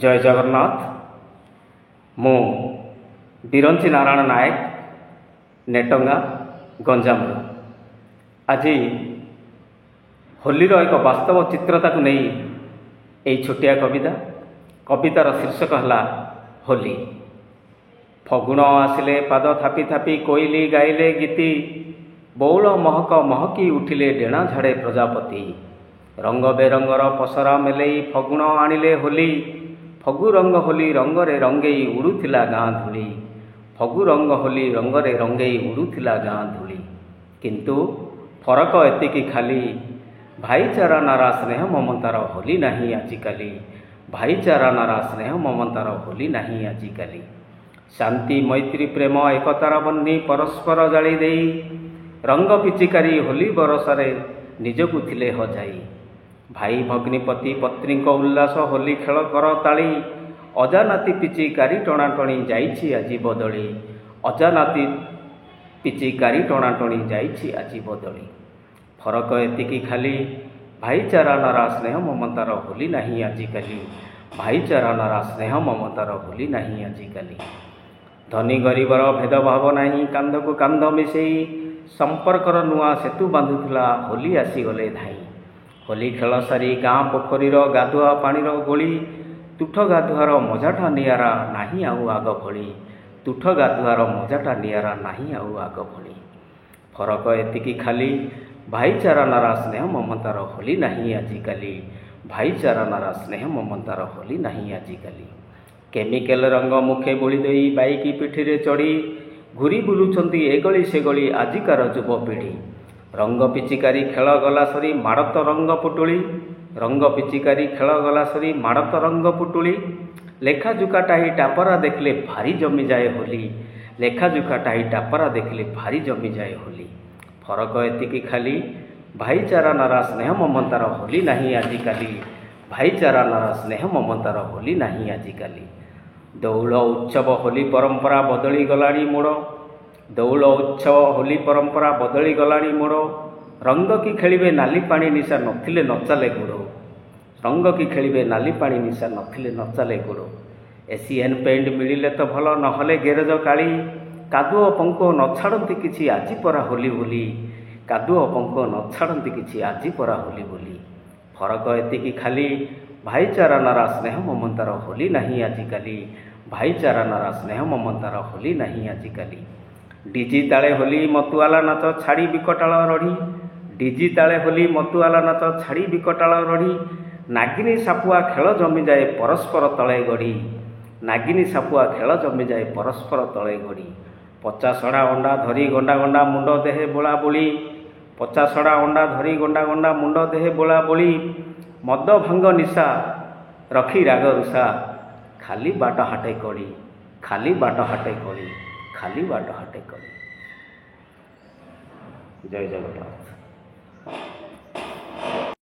जय जगन्नाथ। मु बिरंची नारायण नायक नेटंगा गंजाम। आज होलीर एक वास्तव चित्रता को नहीं यही छोटिया कवितार शीर्षक है होली। फगुण आसिले पाद थापी थापी कोइली गाइले गीति, बौल महक महकी उठिले डेणा झाड़े प्रजापति। रंग बेरंगर पसरा मेलई फगुण आनिले होली, फगु रंग होली रंगरे रंगेई उड़ुथिला गाँ धूली। फगु रंग होली रंगरे रंगेई उड़ुथिला गाँ धूली। किंतु फरक एतिकी खाली, भाईचारा नारा स्नेह ममतार होली नहीं आजिकाली। भाईचारा नारा स्नेह ममतार होली नहीं आजिकाली। शांति मैत्री प्रेम एकतार बन्ही परस्पर जाली देई, रंग पिचिकारी होली बरसरे निजकु थिले हजाई। भाई भग्निपति पत्नी उल्लास होली खेल कर ताली, अजानाती पिचिकारी टणाटणी जाइछि आजि बदली। अजानाती पिचिकारी टणाटणी जाइछि आजि बदली। फरक एतिकी खाली, भाईचारा नारा स्नेह ममतार होली नहीं आजिकाली। भाईचारा नारा स्नेह ममतार होली नहीं आजिकाली। धनी गरीबर भेदभाव नहीं, कांध को कांध मिसेई संपर्कर नुआ सेतु बांधुला होली आसीगले धाई। होली खेल सारी गाँ पोखरीर गाधुआ पानीर गोली, तुठ गाधुआर मजाटा नियारा नहीं आउ आग भली। तुठ गाधुआर मजाटा नियारा नहीं आउ आग भली। फरक एतिकी खाली, भाईचारा नारा स्नेह ममतार होली नहीं आजिकाली। भाईचारा नारा स्नेह ममतार होली नहीं आजिकाली। केमिकल रंग मुखे बोली देई बाइक पिठीरे चढ़ी, घूरी बुलुचंती ए गली से गली आजिकार युवपीढ़ी। रंग पिचिकारी खेल गला सरी माड़त रंग पुटुली। रंग पिचिकारी खेल गला सरी माड़त रंग पुटुली। लेखा जुकाटाही टापरा देखले भारी जमी जाए होली। लेखा जुकाटाही टापरा देखले भारी जमी जाए होली। फरक एतिकी खाली, भाईचारा नारा स्नेह ममतार होली नहीं आजिकाली। भाईचारा नारा स्नेह ममतार होली नहीं आजिकाली। दौल उत्सव होली परंपरा बदली गलाणी मोड़। दौल उत्सव होली परंपरा बदली गलाणी मोड़। रंग की खेलिबे नाली पानी निशा नथिले नचाले गोड़। रंग की खेलिबे नाली पानी निशा नथिले नचाले गोड़। एशियन पेंट मिलिले तो भल, नहले गेरेज काली। कादुओ पंको न छाड़ती किछि आजि परा होली बोली। कादुओ पंको न छाड़ती किछि आजि परा होली बोली। फरक एतिकी खाली, भाईचारा नारा स्नेह ममतार होली नहीं आजिकाली। भाईचारा नारा स्नेह ममतार होली नहीं आजिकाली। डीजी ताले होली मतुआला नाच छाड़ी बिकटाल रढ़ी। डीजी ताले होली मतुआला नाच छाड़ी बिकटाल रढ़ी। नागिनी सापुआ खेल जमी जाए परस्पर तले गढ़ी। नागिनी सापुआ खेल जमी जाए परस्पर तले गढ़ी। 50 अंडा धरी गंडा गंडा मुंड देहे बोला बोली। 50 अंडा धरी गंडा गंडा मुंड देहे बोला बोली। मद भांग निशा रखी राग रुषा, खाली बाट हाटे कड़ी। खाली बाट हाटे कड़ी। खाली बाट हाटे कड़ी। जय जगन्नाथ।